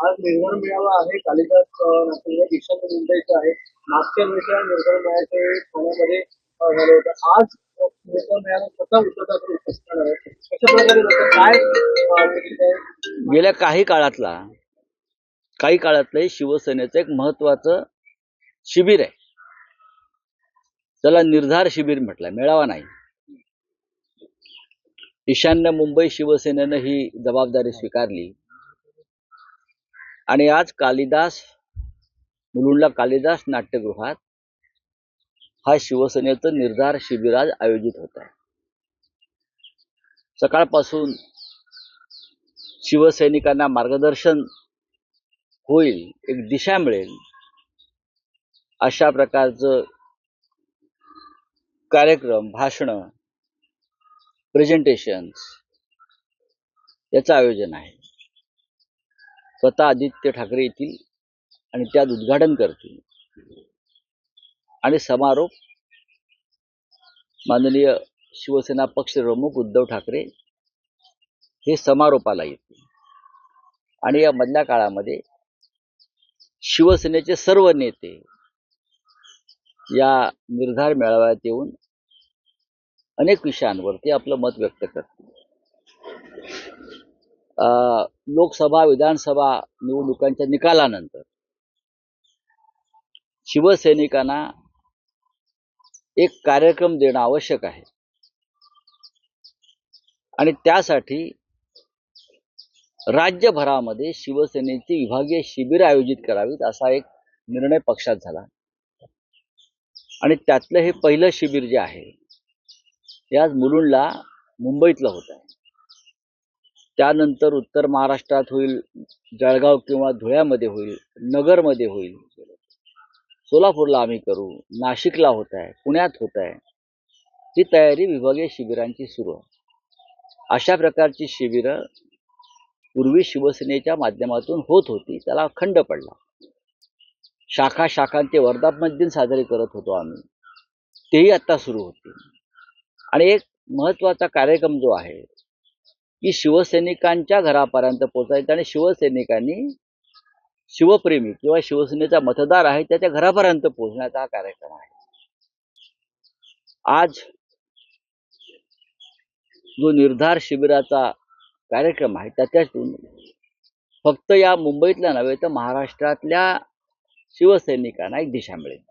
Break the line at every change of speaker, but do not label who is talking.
आज निर्माण मेळावा आहे कालिदास नाट्यगृह ईशान्य मुंबईचा आहे. मागच्या वेळेच्या निर्माण मेळाव्याचे ठाण्यामध्ये झालं होतं. आज निर्माण मेळावा कसा उतरता उपस्थित आहे, कशा प्रकारे होतं, काय अपेक्षित आहे?
गेल्या काही काळातलं शिवसेनेचं एक महत्वाचं शिबिर आहे. त्याला निर्धार शिबिर म्हटलंय, मेळावा नाही. ईशान्य मुंबई शिवसेनेनं ही जबाबदारी स्वीकारली आणि आज मुलुंडला कालिदास नाट्यगृहात हा शिवसेनेचं निर्धार शिबिर आज आयोजित होत आहे. सकाळपासून शिवसैनिकांना मार्गदर्शन होईल, एक दिशा मिळेल अशा प्रकारचं कार्यक्रम, भाषण, प्रेझेंटेशन्स याचं आयोजन आहे. स्वतः आदित्य ठाकरे येतील आणि त्यात उद्घाटन करतील आणि समारोप माननीय शिवसेना पक्षप्रमुख उद्धव ठाकरे हे समारोपाला येतील. आणि या मधल्या काळामध्ये शिवसेनेचे सर्व नेते या निर्धार मेळाव्यात येऊन अनेक विषयांवरती आपलं मत व्यक्त करतील. लोकसभा विधानसभा निवडणुकांच्या निकालानंतर शिवसैनिकांना एक कार्यक्रम देणं आवश्यक आहे आणि त्यासाठी राज्यभरामध्ये शिवसेनेची विभागीय शिबिर आयोजित करावीत असा एक निर्णय पक्षात झाला. आणि त्यातलं हे पहिलं शिबिर जे आहे ते आज मुलुंडला मुंबईतलं होत आहे. त्यानंतर उत्तर महाराष्ट्रात होईल, जळगाव किंवा धुळ्यामध्ये होईल, नगरमध्ये होईल, सोलापूरला आम्ही करू, नाशिकला होत आहे, पुण्यात होत आहे. ही तयारी विभागीय शिबिरांची सुरू आहे. अशा प्रकारची शिबिरं पूर्वी शिवसेनेच्या माध्यमातून होत होती, त्याला खंड पडला. शाखांचे वर्धापन दिन साजरे करत होतो आम्ही, तेही आता सुरू होते. आणि एक महत्वाचा कार्यक्रम जो आहे की शिवसैनिकांच्या घरापर्यंत पोहोचायचा आणि शिवसैनिकांनी, शिवप्रेमी किंवा शिवसेनेचा मतदार आहे त्याच्या घरापर्यंत पोहोचण्याचा हा कार्यक्रम आहे. आज जो निर्धार शिबिराचा कार्यक्रम आहे त्याच्यातून फक्त या मुंबईतल्या नव्हे तर महाराष्ट्रातल्या शिवसैनिकांना एक दिशा मिळेल.